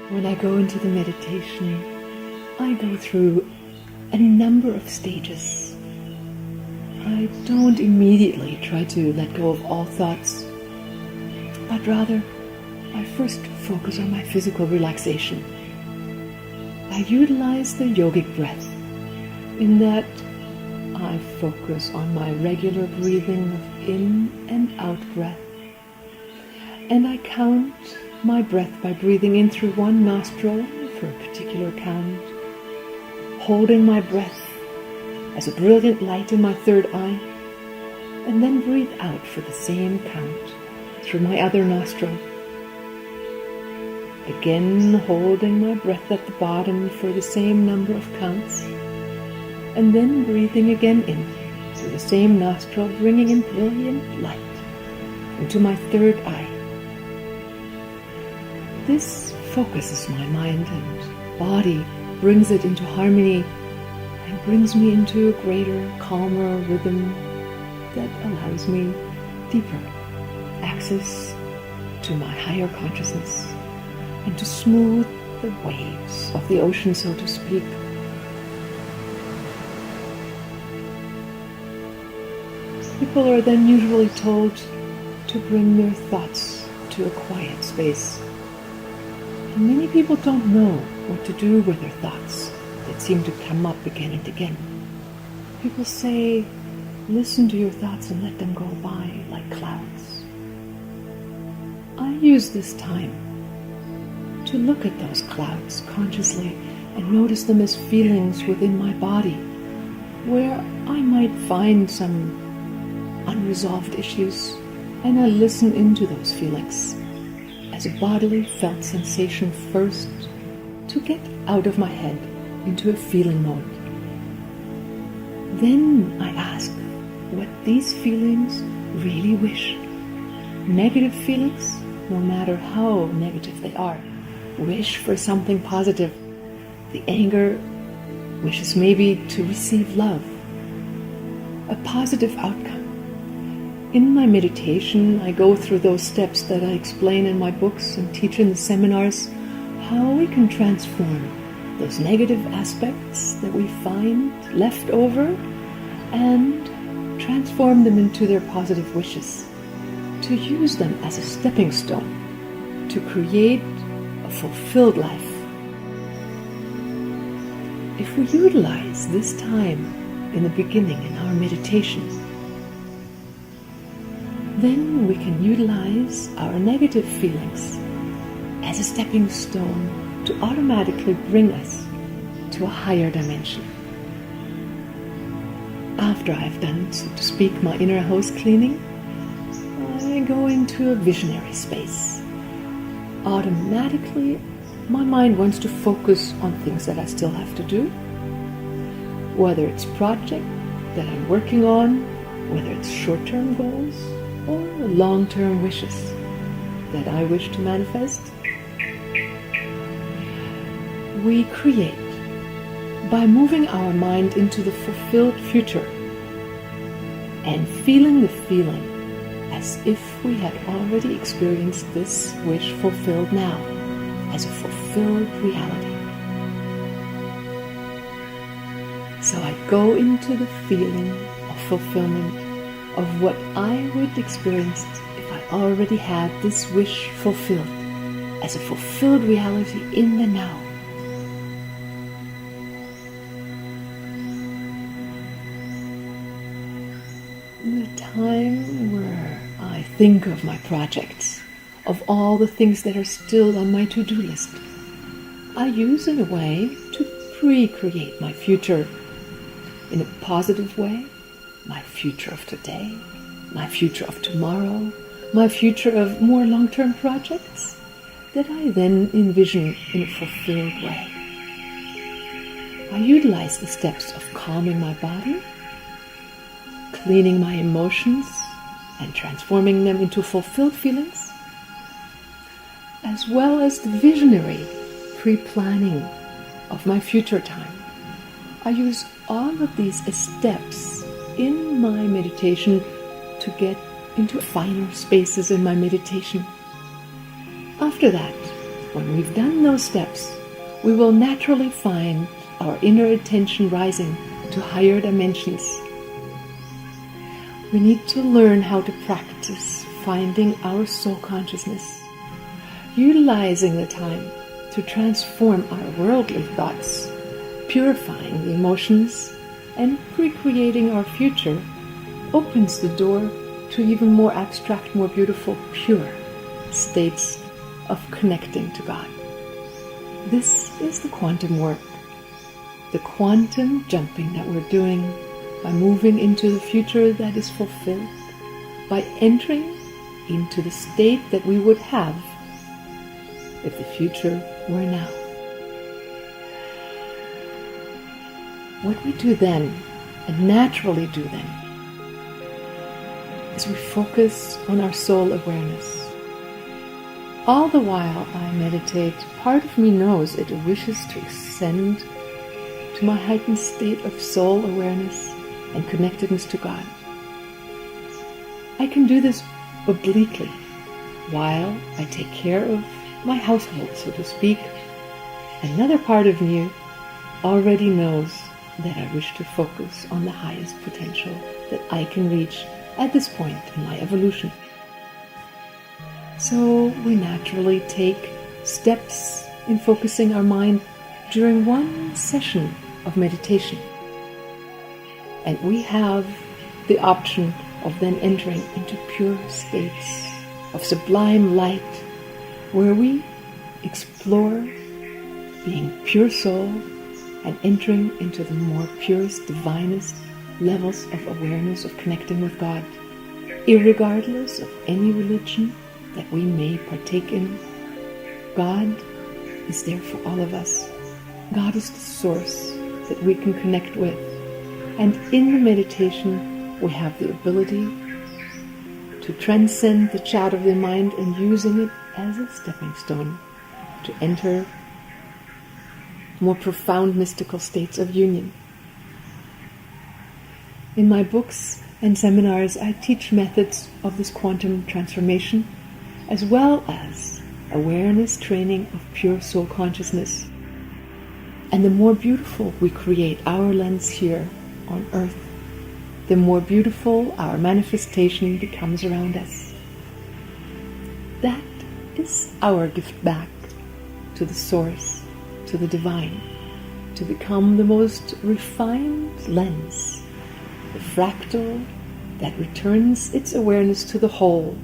When I go into the meditation, I go through a number of stages. I don't immediately try to let go of all thoughts, but rather I first focus on my physical relaxation. I utilize the yogic breath in that I focus on my regular breathing of in and out breath, and I count my breath by breathing in through one nostril for a particular count, holding my breath as a brilliant light in my third eye, and then breathe out for the same count through my other nostril. Again holding my breath at the bottom for the same number of counts, and then breathing again in through the same nostril, bringing in brilliant light into my third eye. This focuses my mind and body, brings it into harmony, and brings me into a greater, calmer rhythm that allows me deeper access to my higher consciousness and to smooth the waves of the ocean, so to speak. People are then usually told to bring their thoughts to a quiet space. And many people don't know what to do with their thoughts that seem to come up again and again. People say, listen to your thoughts and let them go by like clouds. I use this time to look at those clouds consciously and notice them as feelings within my body, where I might find some unresolved issues, and I listen into those feelings as a bodily felt sensation first, to get out of my head into a feeling mode. Then I ask what these feelings really wish. Negative feelings, no matter how negative they are, wish for something positive. The anger wishes maybe to receive love, a positive outcome. In my meditation, I go through those steps that I explain in my books and teach in the seminars, how we can transform those negative aspects that we find left over and transform them into their positive wishes, to use them as a stepping stone to create a fulfilled life. If we utilize this time in the beginning in our meditation, then we can utilize our negative feelings as a stepping stone to automatically bring us to a higher dimension. After I've done, so to speak, my inner house cleaning, I go into a visionary space. Automatically, my mind wants to focus on things that I still have to do, whether it's project that I'm working on, whether it's short-term goals, or long-term wishes that I wish to manifest. We create by moving our mind into the fulfilled future and feeling the feeling as if we had already experienced this wish fulfilled now as a fulfilled reality. So I go into the feeling of fulfillment of what I would experience if I already had this wish fulfilled as a fulfilled reality in the now. The time where I think of my projects, of all the things that are still on my to-do list, I use in a way to pre-create my future in a positive way. My future of today, my future of tomorrow, my future of more long-term projects that I then envision in a fulfilled way. I utilize the steps of calming my body, cleaning my emotions, and transforming them into fulfilled feelings, as well as the visionary pre-planning of my future time. I use all of these as steps in my meditation to get into finer spaces in my meditation. After that, When we've done those steps, we will naturally find our inner attention rising to higher dimensions. We need to learn how to practice finding our soul consciousness, utilizing the time to transform our worldly thoughts, purifying the emotions, and recreating our future opens the door to even more abstract, more beautiful, pure states of connecting to God. This is the quantum work, the quantum jumping that we're doing by moving into the future that is fulfilled, by entering into the state that we would have if the future were now. What we do then, and naturally do then, is we focus on our soul awareness. All the while I meditate, part of me knows it wishes to ascend to my heightened state of soul awareness and connectedness to God. I can do this obliquely while I take care of my household, so to speak. Another part of me already knows that I wish to focus on the highest potential that I can reach at this point in my evolution. So we naturally take steps in focusing our mind during one session of meditation. And we have the option of then entering into pure states of sublime light, where we explore being pure soul and entering into the more purest, divinest levels of awareness of connecting with God, irregardless of any religion that we may partake in. God is there for all of us. God is the source that we can connect with. And in the meditation, we have the ability to transcend the chat of the mind and using it as a stepping stone to enter more profound mystical states of union. In my books and seminars, I teach methods of this quantum transformation, as well as awareness training of pure soul consciousness. And the more beautiful we create our lens here on earth, the more beautiful our manifestation becomes around us. That is our gift back to the source, to the divine, to become the most refined lens, the fractal that returns its awareness to the whole.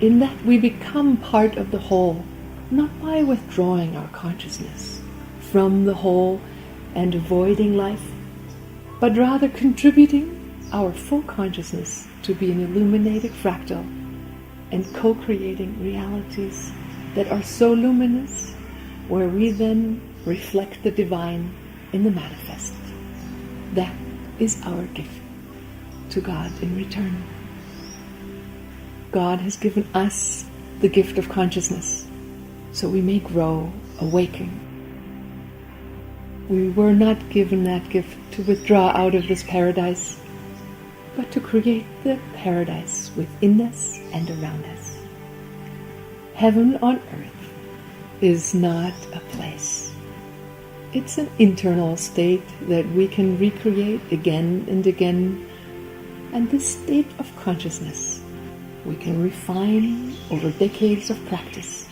In that we become part of the whole, not by withdrawing our consciousness from the whole and avoiding life, but rather contributing our full consciousness to be an illuminated fractal and co-creating realities that are so luminous, where we then reflect the divine in the manifest. That is our gift to God in return. God has given us the gift of consciousness, so we may grow, awaken. We were not given that gift to withdraw out of this paradise, but to create the paradise within us and around us. Heaven on earth is not a place. It's an internal state that we can recreate again and again, and this state of consciousness we can refine over decades of practice.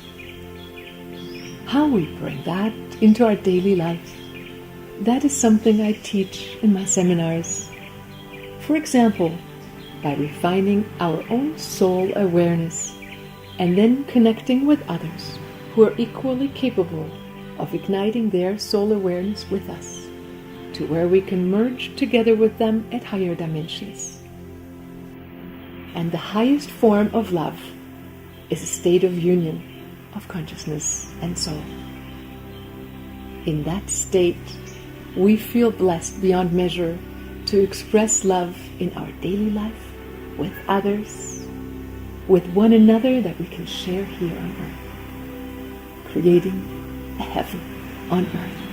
How we bring that into our daily life, that is something I teach in my seminars. For example, by refining our own soul awareness and then connecting with others who are equally capable of igniting their soul awareness with us, to where we can merge together with them at higher dimensions. And the highest form of love is a state of union of consciousness and soul. In that state, we feel blessed beyond measure to express love in our daily life, with others, with one another that we can share here on earth, creating a heaven on earth.